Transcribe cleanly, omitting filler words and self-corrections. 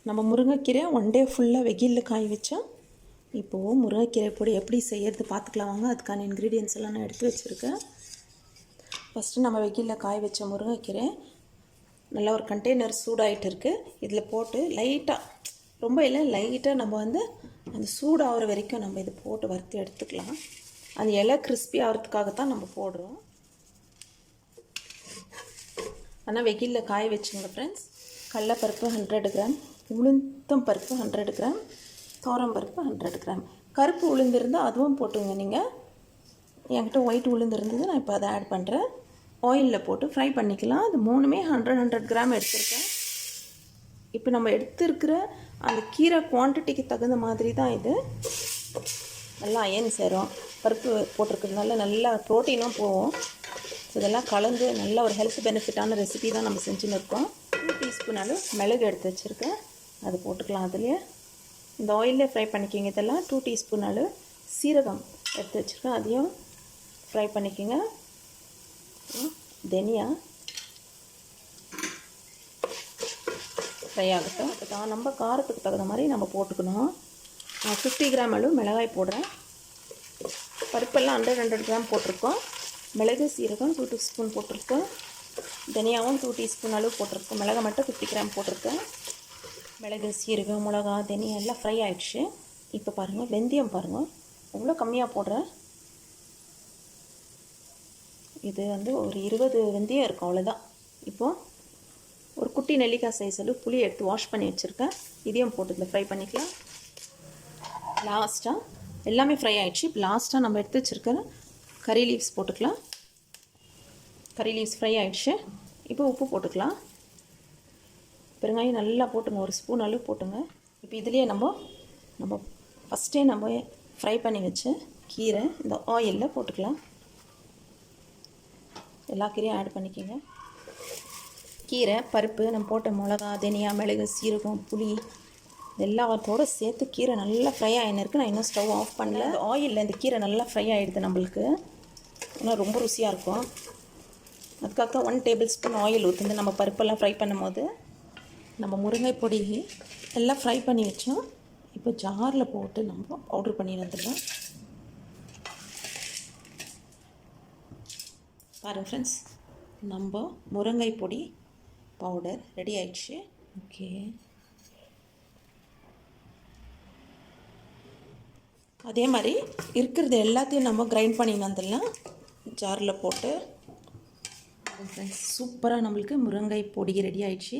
நம்ம முருங்கைக்கீரை one day ஃபுல்லாக வெயிலில் காய வச்சோம். இப்போது முருங்கைக்கீரை பொடி எப்படி செய்கிறது பார்த்துக்கலாம் வாங்க. அதுக்கான இன்க்ரீடியன்ஸ் எல்லாம் நான் எடுத்து வச்சுருக்கேன். ஃபஸ்ட்டு நம்ம வெயிலில் காய வச்ச முருங்கைக்கீரை நல்லா ஒரு கண்டெய்னர் சூடாகிட்டு இருக்குது. இதில் போட்டு லைட்டாக, ரொம்ப இல்லை, லைட்டாக நம்ம அந்த சூடாகிற வரைக்கும் நம்ம இதை போட்டு வறுத்து எடுத்துக்கலாம். அந்த இலை கிறிஸ்பி ஆகிறதுக்காகத்தான் நம்ம போடுறோம். ஆனால் வெயிலில் காய வச்சுங்க ஃப்ரெண்ட்ஸ். கடலைப்பருப்பு 100 கிராம், உளுந்தம் பருப்பு 100 கிராம், பருப்பு 100 கிராம். கருப்பு உளுந்து இருந்தால் அதுவும் போட்டுங்க. நீங்கள் என்கிட்ட ஒயிட் உளுந்து இருந்தது, நான் இப்போ அதை ஆட் பண்ணுறேன். ஆயிலில் போட்டு ஃப்ரை பண்ணிக்கலாம். அது மூணுமே 100 கிராம் எடுத்துருக்கேன். இப்போ நம்ம எடுத்துருக்கிற அந்த கீரை குவான்டிட்டிக்கு தகுந்த மாதிரி தான் இது. நல்லா அயன் சேரும். பருப்பு போட்டிருக்கிறதுனால நல்லா ப்ரோட்டீனும் போகும். இதெல்லாம் கலந்து நல்ல ஒரு ஹெல்த் பெனிஃபிட்டான ரெசிபி தான் நம்ம செஞ்சுன்னு இருக்கோம். 2 டீஸ்பூன் அளவு மிளகு எடுத்து வச்சுருக்கேன், அது போட்டுக்கலாம். அதுலேயே இந்த ஆயிலே ஃப்ரை பண்ணிக்கோங்க. இதெல்லாம் 2 டீஸ்பூன் அளவு சீரகம் எடுத்து வச்சுருக்கேன், அதையும் ஃப்ரை பண்ணிக்கோங்க. தனியா ஃப்ரை ஆகட்டும். அதுதான் நம்ம காரத்துக்கு தகுந்த மாதிரி நம்ம போட்டுக்கணும். நான் 50 கிராம் அளவு மிளகாய் போடுறேன். பருப்பெல்லாம் 100 கிராம் போட்டிருக்கோம். மிளகு சீரகம் 2 டீஸ்பூன் போட்டிருக்கேன். தனியாவும் 2 டீஸ்பூன் அளவு போட்டிருக்கேன். மிளகா மட்டும் 50 கிராம் போட்டிருக்கேன். மிளகு சீரகம் மிளகா தனியா எல்லாம் ஃப்ரை ஆகிடுச்சு. இப்போ பாருங்கள், வெந்தயம் பாருங்கள் அவ்வளோ கம்மியாக போடுறேன். இது ஒரு 20 வெந்தயம் இருக்கும், அவ்வளோதான். இப்போது ஒரு குட்டி நெல்லிக்காய் சைஸ் அளவு புளி எடுத்து வாஷ் பண்ணி வச்சுருக்கேன். இதையும் போட்டு இதில் ஃப்ரை பண்ணிக்கலாம். லாஸ்ட்டாக எல்லாமே ஃப்ரை ஆகிடுச்சு. இப்போ லாஸ்ட்டாக நம்ம எடுத்து வச்சுருக்கிற கறி லீவ்ஸ் போட்டுக்கலாம். கறி லீவ்ஸ் ஃப்ரை ஆகிடுச்சு. இப்போ உப்பு போட்டுக்கலாம். பெருங்காயம் நல்லா போட்டுங்க, 1 ஸ்பூன் அளவு போட்டுங்க. இப்போ இதுலேயே நம்ம ஃபஸ்ட்டே நம்ம ஃப்ரை பண்ணி வச்சு கீரை இந்த ஆயிலில் போட்டுக்கலாம். எல்லா கீரையும் ஆட் பண்ணிக்கோங்க. கீரை பருப்பு நம்ம போட்ட மிளகா தனியா மிளகு சீரகம் புளி எல்லாத்தோடு சேர்த்து கீரை நல்லா ஃப்ரை ஆகின்னு இருக்குது. நான் இன்னும் ஸ்டவ் ஆஃப் பண்ணல. இந்த ஆயிலில் இந்த கீரை நல்லா ஃப்ரை ஆகிடுது நம்மளுக்கு. இன்னும் ரொம்ப ருசியாக இருக்கும். அதுக்காக தான் 1 டேபிள் ஸ்பூன் ஆயில் ஊற்றுந்து நம்ம பருப்பெல்லாம் ஃப்ரை பண்ணும் போது. நம்ம முருங்கை பொடி எல்லாம் ஃப்ரை பண்ணி வச்சோம். இப்போ ஜாரில் போட்டு நம்ம பவுட்ரு பண்ணி வந்துடலாம். பாருங்கள் ஃப்ரெண்ட்ஸ், நம்ம முருங்கை பொடி பவுடர் ரெடி ஆயிடுச்சு. ஓகே, அதே மாதிரி இருக்கிறது எல்லாத்தையும் நம்ம கிரைண்ட் பண்ணி வந்துடலாம் ஜாரில் போட்டு. ஃப்ரெண்ட்ஸ், சூப்பராக நம்மளுக்கு முருங்கை பொடி ரெடி ஆயிடுச்சு.